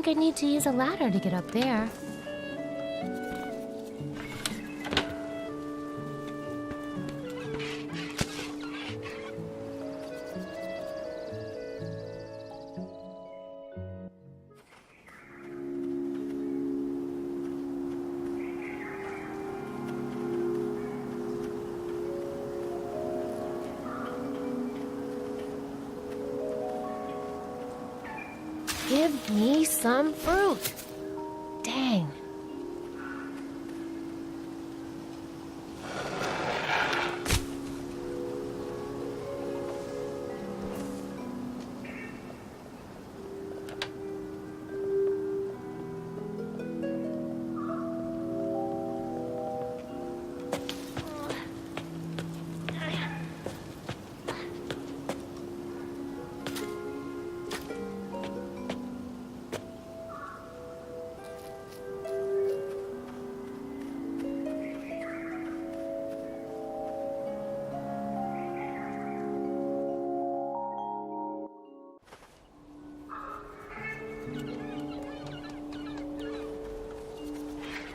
think I'd need to use a ladder to get up there. Give me some fruit. Dang.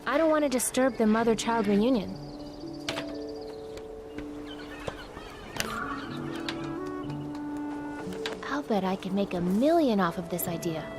I don't want to disturb the mother-child reunion. I'll bet I could make $1 million off of this idea.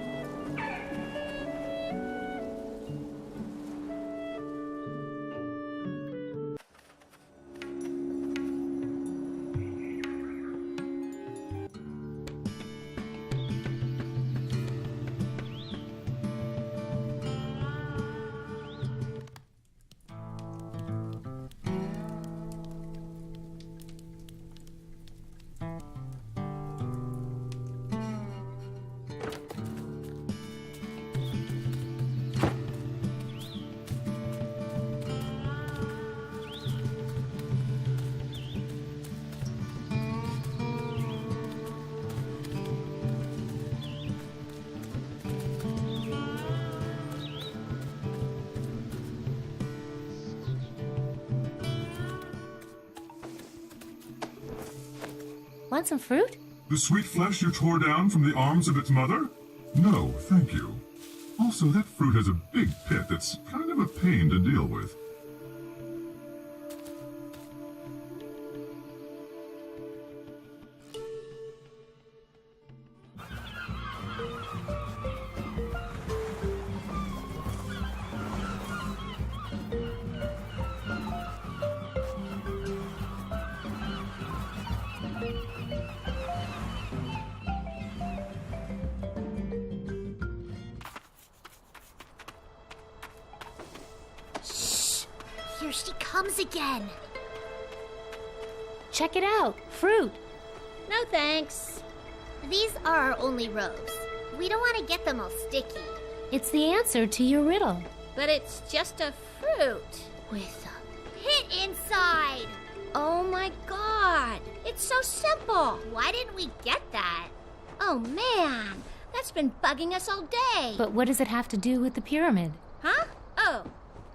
Want some fruit? The sweet flesh you tore down from the arms of its mother? No, thank you. Also, that fruit has a big pit that's kind of a pain to deal with. Here she comes again. Check it out. Fruit. No thanks. These are our only robes. We don't want to get them all sticky. It's the answer to your riddle. But it's just a fruit with a pit inside. Oh my god. It's so simple. Why didn't we get that? Oh man, that's been bugging us all day. But what does it have to do with the pyramid? Huh? Oh,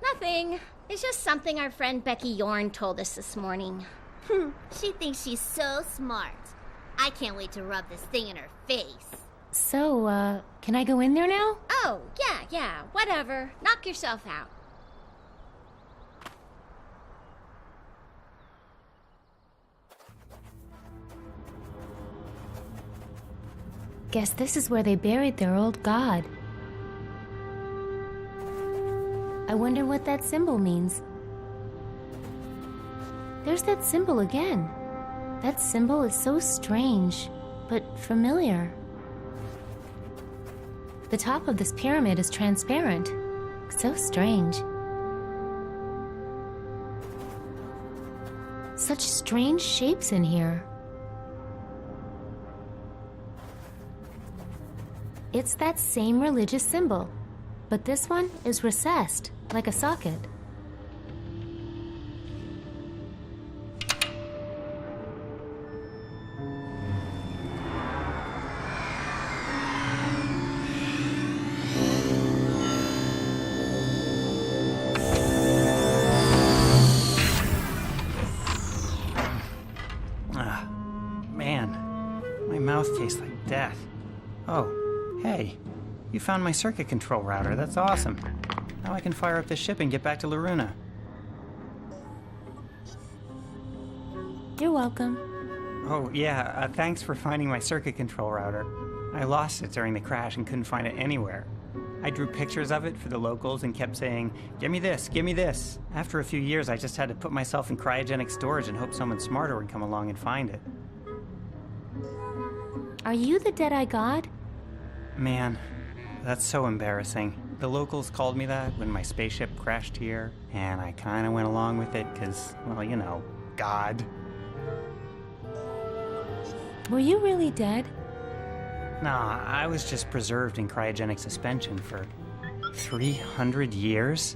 nothing. It's just something our friend Becky Yorn told us this morning. She thinks she's so smart. I can't wait to rub this thing in her face. So, can I go in there now? Oh, yeah, whatever. Knock yourself out. Guess this is where they buried their old god. I wonder what that symbol means. There's that symbol again. That symbol is so strange, but familiar. The top of this pyramid is transparent. So strange. Such strange shapes in here. It's that same religious symbol, but this one is recessed, like a socket. Man, my mouth tastes like death. Oh, hey, You found my circuit control router. That's awesome. Now I can fire up the ship and get back to Loruna. You're welcome. Oh, yeah, thanks for finding my circuit control router. I lost it during the crash and couldn't find it anywhere. I drew pictures of it for the locals and kept saying, "Give me this, give me this." After a few years, I just had to put myself in cryogenic storage and hope someone smarter would come along and find it. Are you the Deadeye God? Man, that's so embarrassing. The locals called me that when my spaceship crashed here, and I kinda went along with it because, well, you know, God. Were you really dead? Nah, I was just preserved in cryogenic suspension for 300 years?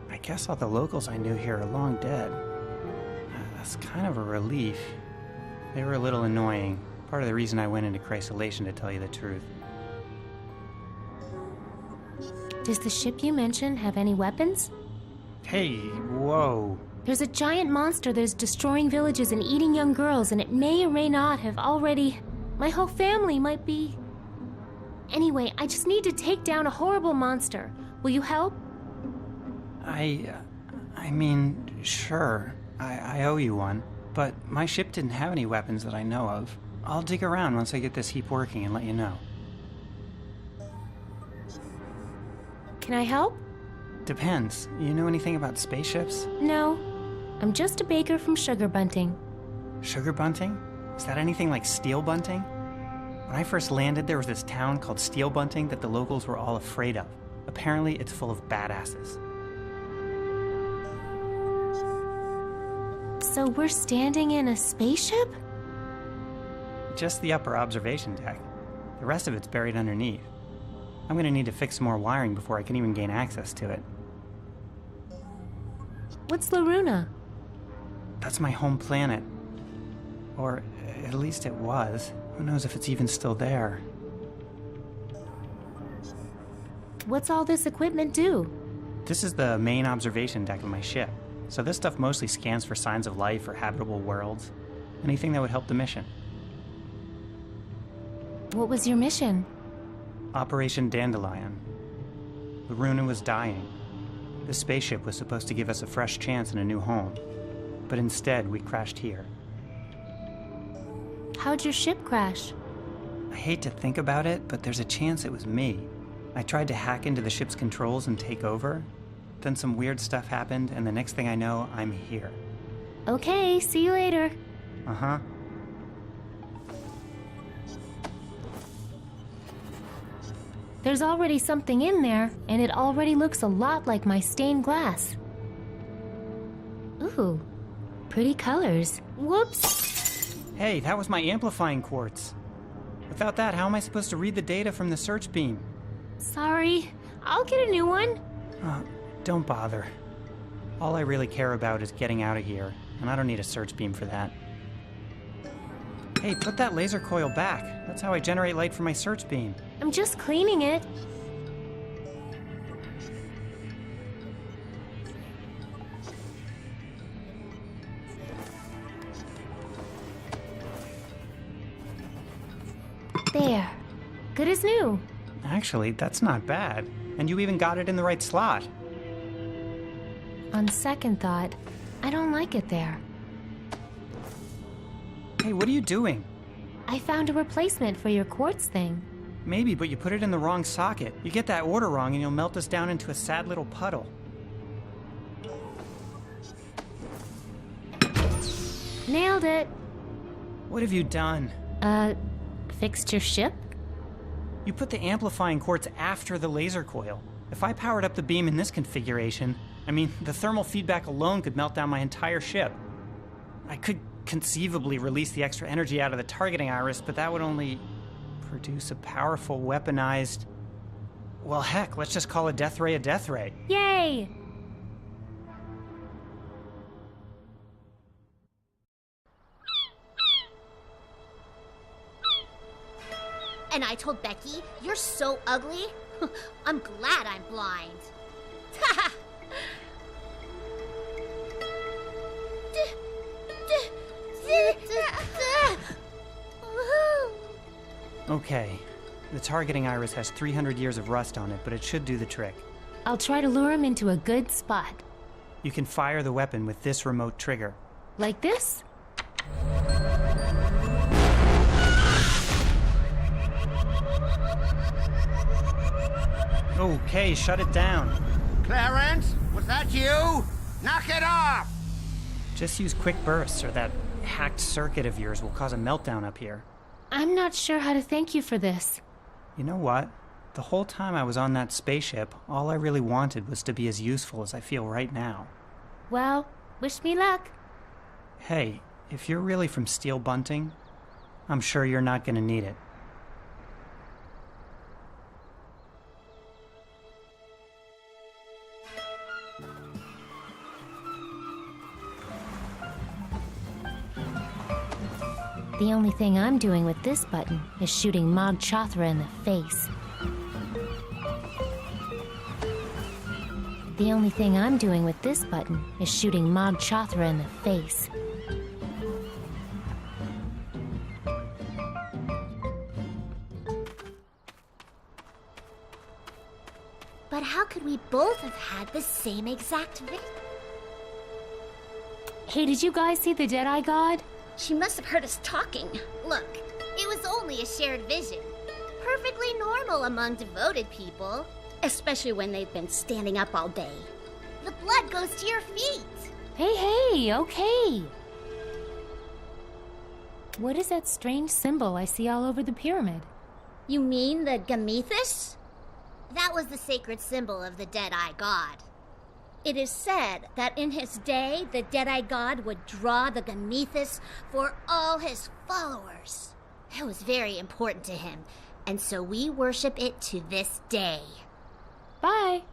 I guess all the locals I knew here are long dead. That's kind of a relief. They were a little annoying. Part of the reason I went into crysolation, to tell you the truth. Does the ship you mentioned have any weapons? Hey, whoa. There's a giant monster that is destroying villages and eating young girls, and it may or may not have already... My whole family might be... Anyway, I just need to take down a horrible monster. Will you help? I mean, sure. I owe you one. But my ship didn't have any weapons that I know of. I'll dig around once I get this heap working and let you know. Can I help? Depends. You know anything about spaceships? No. I'm just a baker from Sugar Bunting. Sugar Bunting? Is that anything like Steel Bunting? When I first landed, there was this town called Steel Bunting that the locals were all afraid of. Apparently, it's full of badasses. So we're standing in a spaceship? Just the upper observation deck. The rest of it's buried underneath. I'm gonna need to fix some more wiring before I can even gain access to it. What's Loruna? That's my home planet. Or at least it was. Who knows if it's even still there? What's all this equipment do? This is the main observation deck of my ship. So this stuff mostly scans for signs of life or habitable worlds. Anything that would help the mission. What was your mission? Operation Dandelion. Loruna was dying. The spaceship was supposed to give us a fresh chance and a new home. But instead, we crashed here. How'd your ship crash? I hate to think about it, but there's a chance it was me. I tried to hack into the ship's controls and take over. Then some weird stuff happened, and the next thing I know, I'm here. Okay, see you later. Uh-huh. There's already something in there, and it already looks a lot like my stained glass. Ooh, pretty colors. Whoops! Hey, that was my amplifying quartz. Without that, how am I supposed to read the data from the search beam? Sorry, I'll get a new one. Don't bother. All I really care about is getting out of here, and I don't need a search beam for that. Hey, put that laser coil back. That's how I generate light for my search beam. I'm just cleaning it. There. Good as new. Actually, that's not bad. And you even got it in the right slot. On second thought, I don't like it there. Hey, what are you doing? I found a replacement for your quartz thing. Maybe, but you put it in the wrong socket. You get that order wrong and you'll melt us down into a sad little puddle. Nailed it. What have you done? Fixed your ship? You put the amplifying quartz after the laser coil. If I powered up the beam in this configuration, I mean, the thermal feedback alone could melt down my entire ship. I could conceivably release the extra energy out of the targeting iris, but that would only produce a powerful weaponized... Well, heck, let's just call a death ray a death ray. Yay! And I told Becky, "You're so ugly." I'm glad I'm blind. Okay, The targeting iris has 300 years of rust on it, but it should do the trick. I'll try to lure him into a good spot. You can fire the weapon with this remote trigger. Like this? Okay, shut it down. Clarence, was that you? Knock it off! Just use quick bursts, or that hacked circuit of yours will cause a meltdown up here. I'm not sure how to thank you for this. You know what? The whole time I was on that spaceship, all I really wanted was to be as useful as I feel right now. Well, wish me luck. Hey, if you're really from Steel Bunting, I'm sure you're not gonna need it. The only thing I'm doing with this button is shooting Mog Chothra in the face. The only thing I'm doing with this button is shooting Mog Chothra in the face. But how could we both have had the same exact vision? Hey, did you guys see the Deadeye God? She must have heard us talking. Look, it was only a shared vision. Perfectly normal among devoted people. Especially when they've been standing up all day. The blood goes to your feet. Hey, okay. What is that strange symbol I see all over the pyramid? You mean the Gamethus? That was the sacred symbol of the Deadeye God. It is said that in his day, the Deadeye God would draw the Gamethus for all his followers. It was very important to him, and so we worship it to this day. Bye.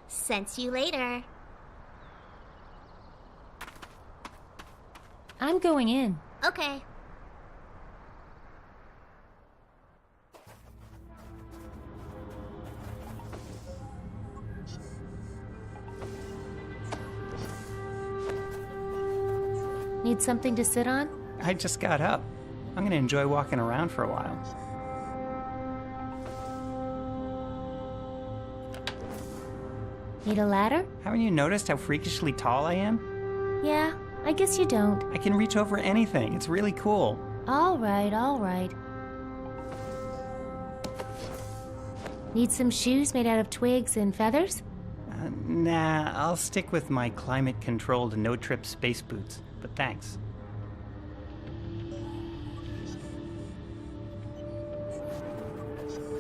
Sense you later. I'm going in. Okay. Need something to sit on? I just got up. I'm gonna enjoy walking around for a while. Need a ladder? Haven't you noticed how freakishly tall I am? Yeah, I guess you don't. I can reach over anything. It's really cool. All right. Need some shoes made out of twigs and feathers? Nah, I'll stick with my climate-controlled no-trip space boots, but thanks.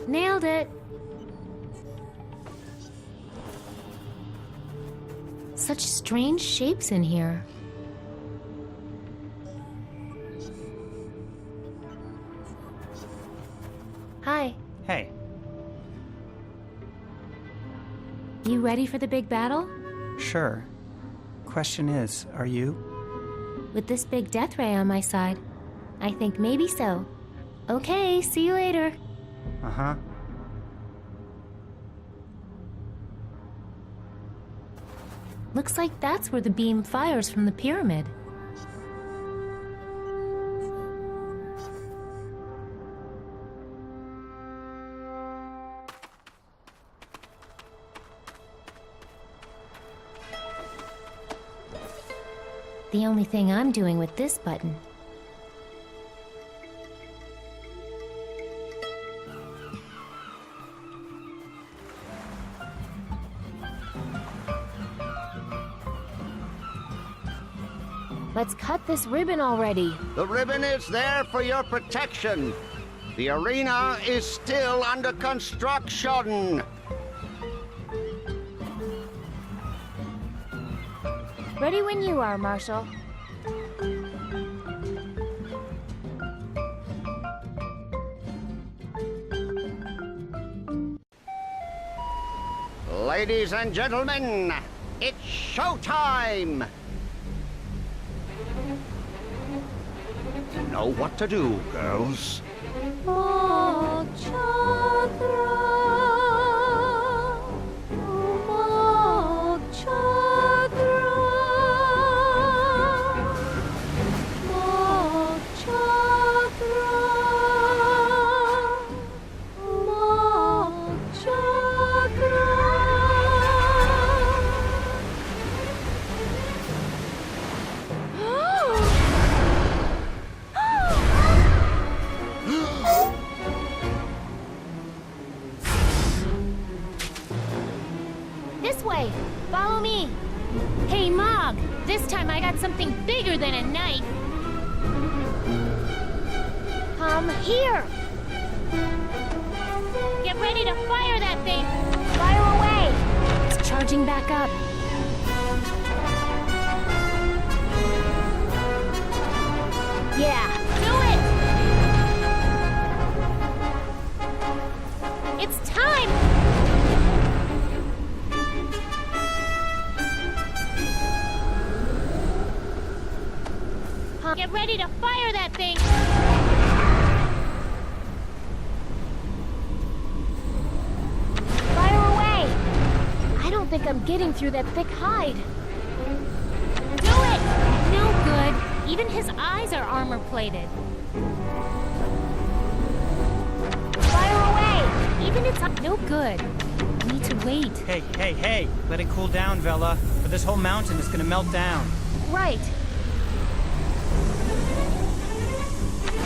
Nailed it. Such strange shapes in here. Hi. Hey, You ready for the big battle? sure. Question is, are you? With this big death ray on my side, I think maybe so. Okay, see you later. Uh-huh. Looks like that's where the beam fires from the pyramid. The only thing I'm doing with this button Let's cut this ribbon already. The ribbon is there for your protection. The arena is still under construction. Ready when you are, Marshall. Ladies and gentlemen, it's showtime! You know what to do, girls. Follow me! Hey, Mog! This time I got something bigger than a knife! Come here! Get ready to fire that thing! Fire away! It's charging back up. Yeah, do it! It's time! Get ready to fire that thing! Fire away! I don't think I'm getting through that thick hide. Do it! No good. Even his eyes are armor-plated. Fire away! Even its no good. I need to wait. Hey. Let it cool down, Vela. Or this whole mountain is gonna melt down. Right.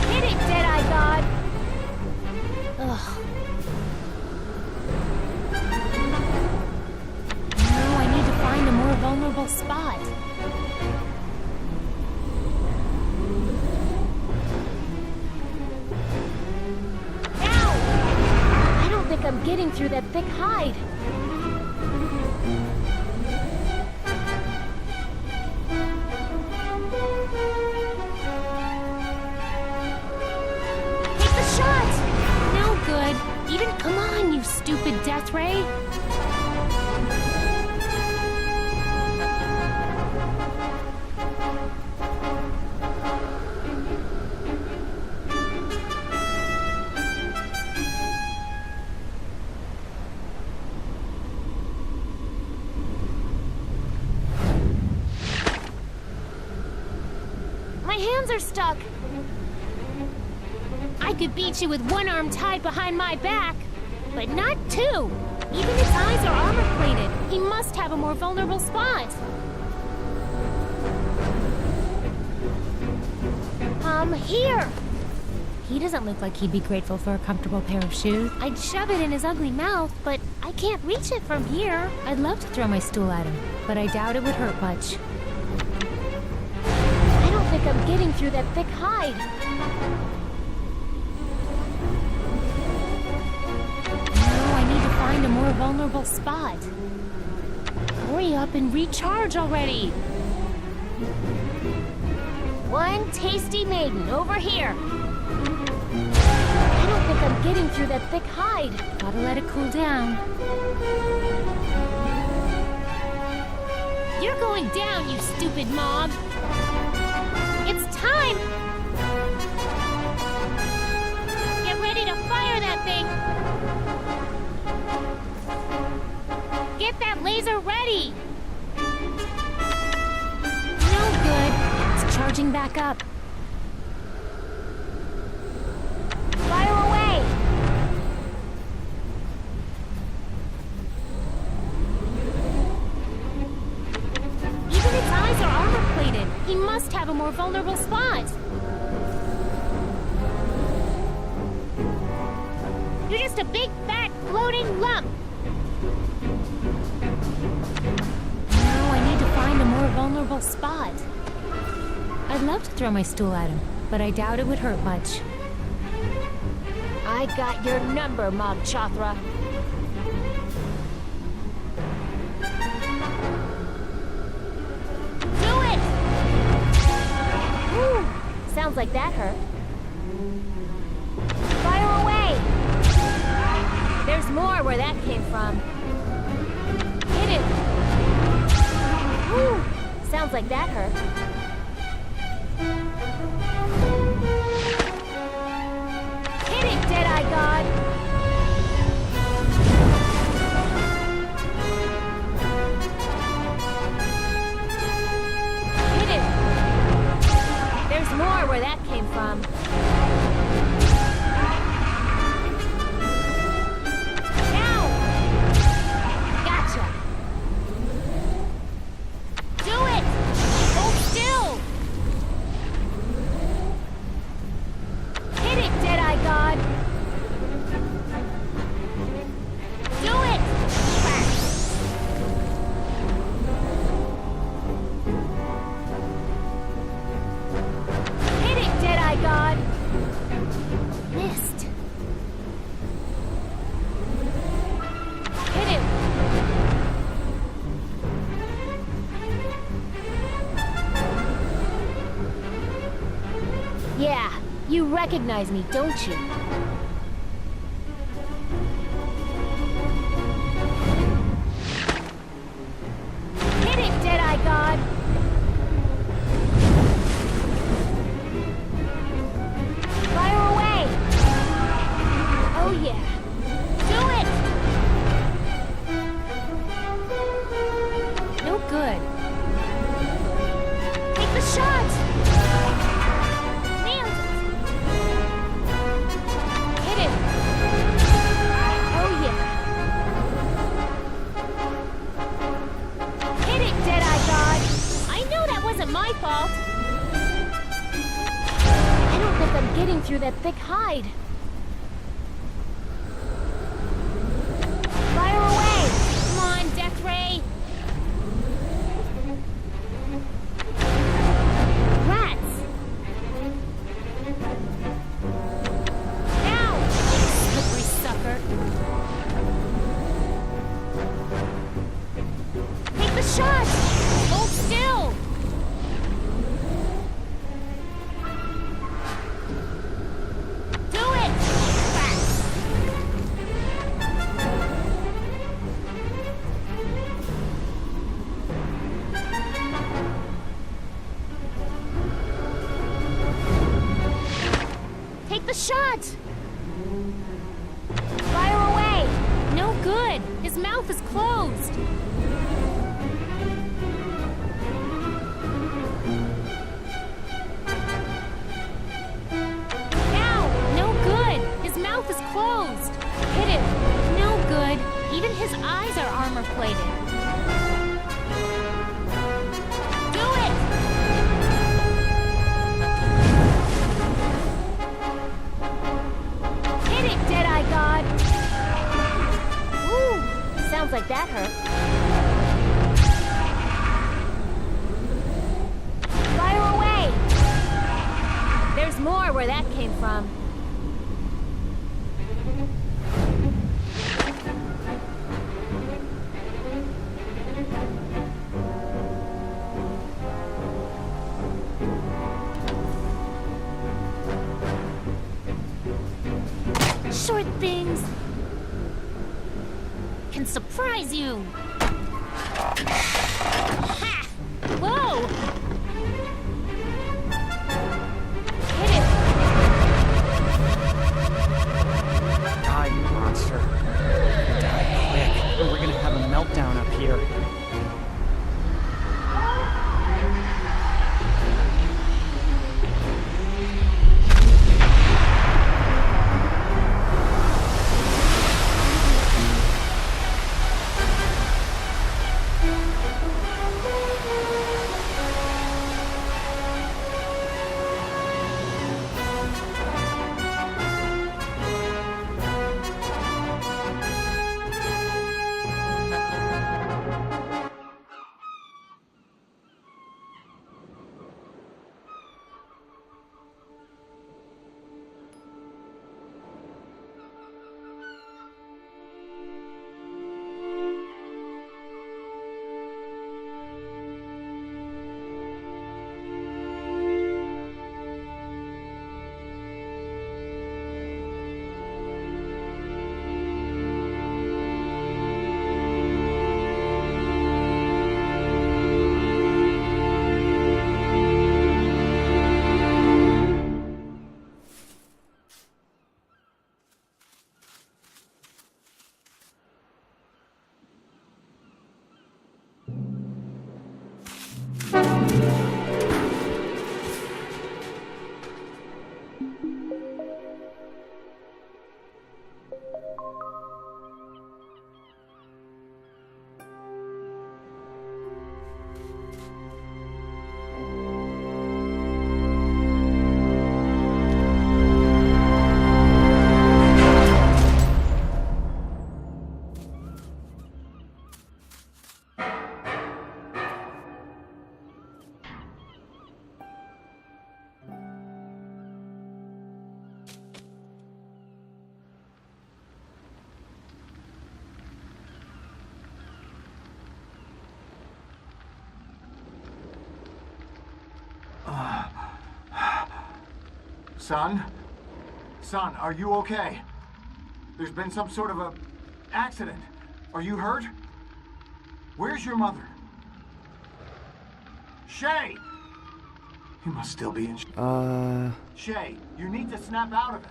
Hit it, Deadeye God! Ugh. No, I need to find a more vulnerable spot. Ow! I don't think I'm getting through that thick hide. Even come on, you stupid death ray! My hands are stuck! I could beat you with one arm tied behind my back, but not two. Even its eyes are armor-plated. He must have a more vulnerable spot. Here. He doesn't look like he'd be grateful for a comfortable pair of shoes. I'd shove it in his ugly mouth, but I can't reach it from here. I'd love to throw my stool at him, but I doubt it would hurt much. I don't think I'm getting through that thick hide. Find a more vulnerable spot. Hurry up and recharge already. One tasty maiden over here. I don't think I'm getting through that thick hide. Gotta let it cool down. You're going down, you stupid mob. It's time. Get ready to fire that thing. Get that laser ready! No good. It's charging back up. Fire away! Even its eyes are armor-plated. He must have a more vulnerable spot. You're just a big, fat, floating lump. Find a more vulnerable spot. I'd love to throw my stool at him, but I doubt it would hurt much. I got your number, Mog Chothra. Do it! Whew, sounds like that hurt. Fire away! There's more where that came from. Hit it! Whew, sounds like that hurt. Hit it, Deadeye God! Hit it! There's more where that came from. Yeah, you recognize me, don't you? Hit it, Deadeye God! Fire away! Oh yeah. Do it! No good. Take the shot! Nailed it! Hit it! Oh yeah. Hit it, Deadeye God! I know that wasn't my fault! I don't think I'm getting through that thick hide. Fire away! Come on, Death Ray! Rats! Now! Slippery sucker! Take the shot! Hold still! Do it! Rats! Take the shot! Fire away! No good! His mouth is closed! Now! No good! His mouth is closed! Hit him! No good! Even his eyes are armor-plated! Do it! Hit it, Deadeye God! Ooh, sounds like that hurt. Fire away! There's more where that came from. Short things can surprise you. Ha! Whoa! Hit it! Die, you monster. Die quick, or we're gonna have a meltdown up here. Son? Son, are you okay? There's been some sort of a accident. Are you hurt? Where's your mother? Shay! You must still be in... Shay, you need to snap out of it.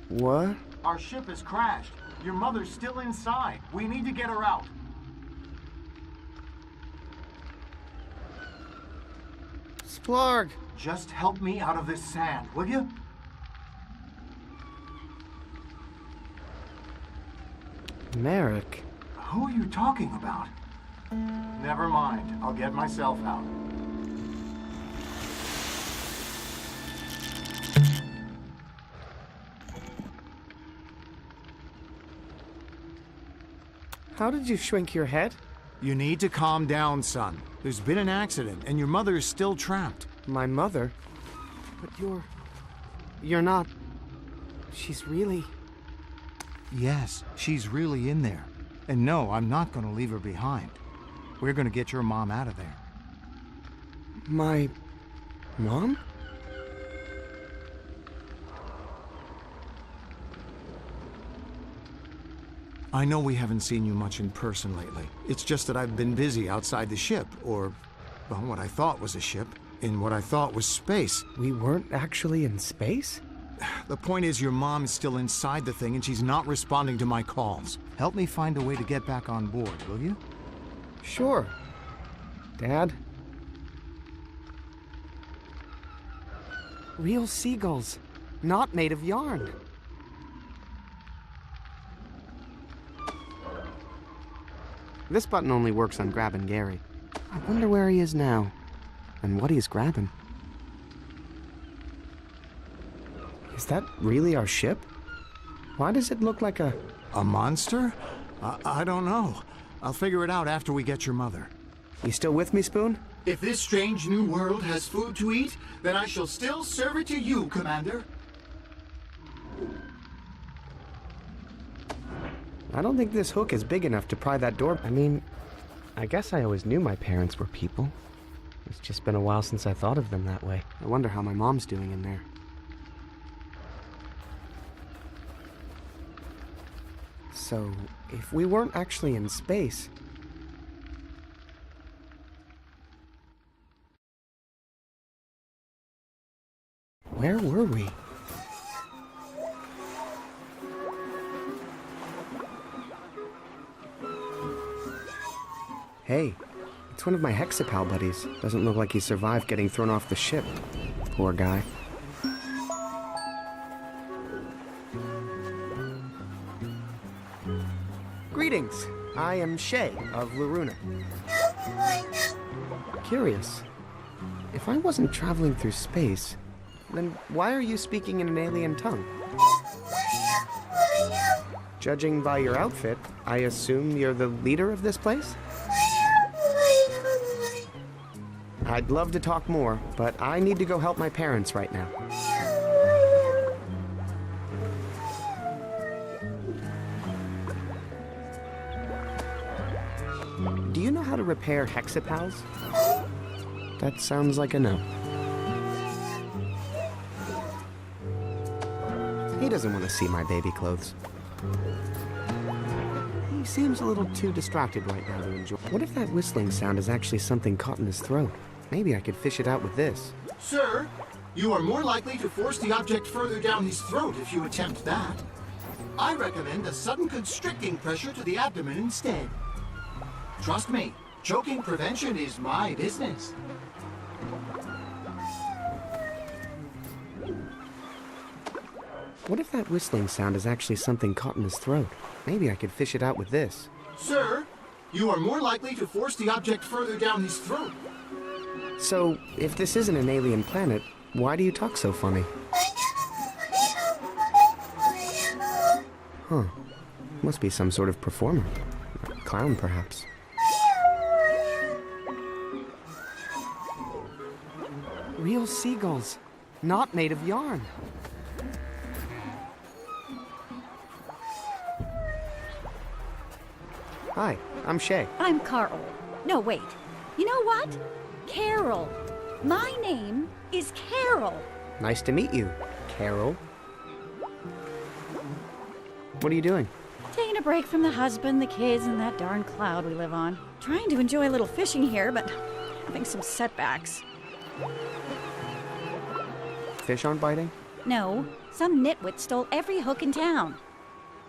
What? Our ship has crashed. Your mother's still inside. We need to get her out. Splarg! Just help me out of this sand, will you? Merrick. Who are you talking about? Never mind. I'll get myself out. How did you shrink your head? You need to calm down, son. There's been an accident, and your mother is still trapped. My mother? But you're not... She's really... Yes, she's really in there. And no, I'm not going to leave her behind. We're going to get your mom out of there. My... mom? I know we haven't seen you much in person lately. It's just that I've been busy outside the ship, or, well, what I thought was a ship, in what I thought was space. We weren't actually in space? The point is your mom is still inside the thing and she's not responding to my calls. Help me find a way to get back on board, will you? Sure. Dad? Real seagulls, not made of yarn. This button only works on grabbing Gary. I wonder where he is now, and what he's grabbing. Is that really our ship? Why does it look like a... A monster? I don't know. I'll figure it out after we get your mother. You still with me, Spoon? If this strange new world has food to eat, then I shall still serve it to you, Commander. I don't think this hook is big enough to pry that door. I mean, I guess I always knew my parents were people. It's just been a while since I thought of them that way. I wonder how my mom's doing in there. So, if we weren't actually in space... where were we? Hey, it's one of my Hexapal buddies. Doesn't look like he survived getting thrown off the ship. Poor guy. Greetings. I am Shay of Loruna. Curious. If I wasn't traveling through space, then why are you speaking in an alien tongue? Judging by your outfit, I assume you're the leader of this place? I'd love to talk more, but I need to go help my parents right now. Do you know how to repair Hexapals? That sounds like a no. He doesn't want to see my baby clothes. He seems a little too distracted right now to enjoy. What if that whistling sound is actually something caught in his throat? Maybe I could fish it out with this. Sir, you are more likely to force the object further down his throat if you attempt that. I recommend a sudden constricting pressure to the abdomen instead. Trust me, choking prevention is my business. What if that whistling sound is actually something caught in his throat? Maybe I could fish it out with this. Sir, you are more likely to force the object further down his throat. So, if this isn't an alien planet, why do you talk so funny? Huh. Must be some sort of performer. A clown, perhaps. Real seagulls, not made of yarn. Hi, I'm Shay. I'm Carl. No, wait. You know what? Carol. My name is Carol. Nice to meet you, Carol. What are you doing? Taking a break from the husband, the kids, and that darn cloud we live on. Trying to enjoy a little fishing here, but having some setbacks. Fish aren't biting? No, some nitwit stole every hook in town.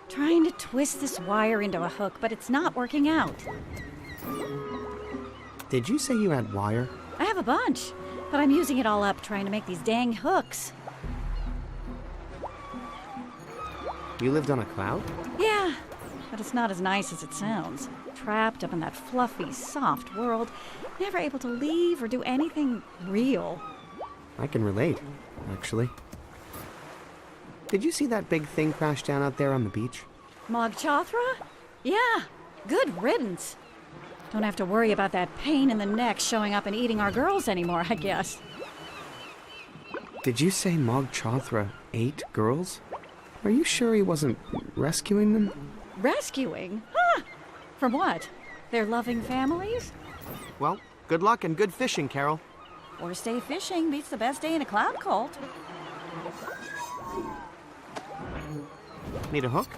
Trying to twist this wire into a hook, but it's not working out. Did you say you had wire? I have a bunch, but I'm using it all up trying to make these dang hooks. You lived on a cloud? Yeah, but it's not as nice as it sounds. Trapped up in that fluffy, soft world, never able to leave or do anything real. I can relate, actually. Did you see that big thing crash down out there on the beach? Mog Chothra? Yeah, good riddance. Don't have to worry about that pain in the neck showing up and eating our girls anymore, I guess. Did you say Mog Chothra ate girls? Are you sure he wasn't rescuing them? Rescuing? Huh? From what? Their loving families? Well, good luck and good fishing, Carol. Worst day fishing beats the best day in a cloud cult. Need a hook?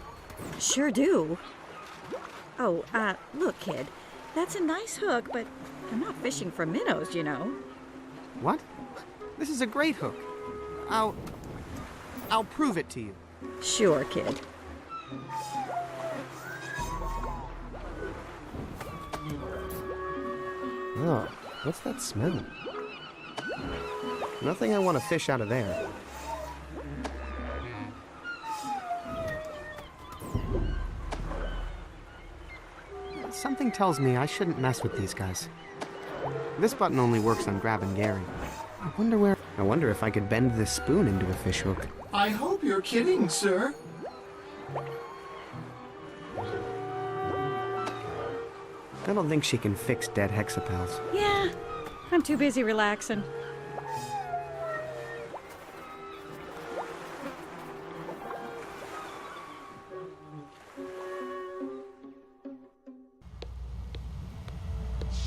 Sure do. Oh, look, kid. That's a nice hook, but I'm not fishing for minnows, you know. What? This is a great hook. I'll prove it to you. Sure, kid. Oh, what's that smell? Nothing I want to fish out of there. Something tells me I shouldn't mess with these guys. This button only works on Grab and Gary. I wonder if I could bend this spoon into a fish hook. I hope you're kidding, sir. I don't think she can fix dead hexapals. Yeah, I'm too busy relaxing.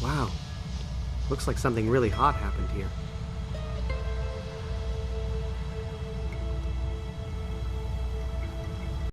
Wow. Looks like something really hot happened here.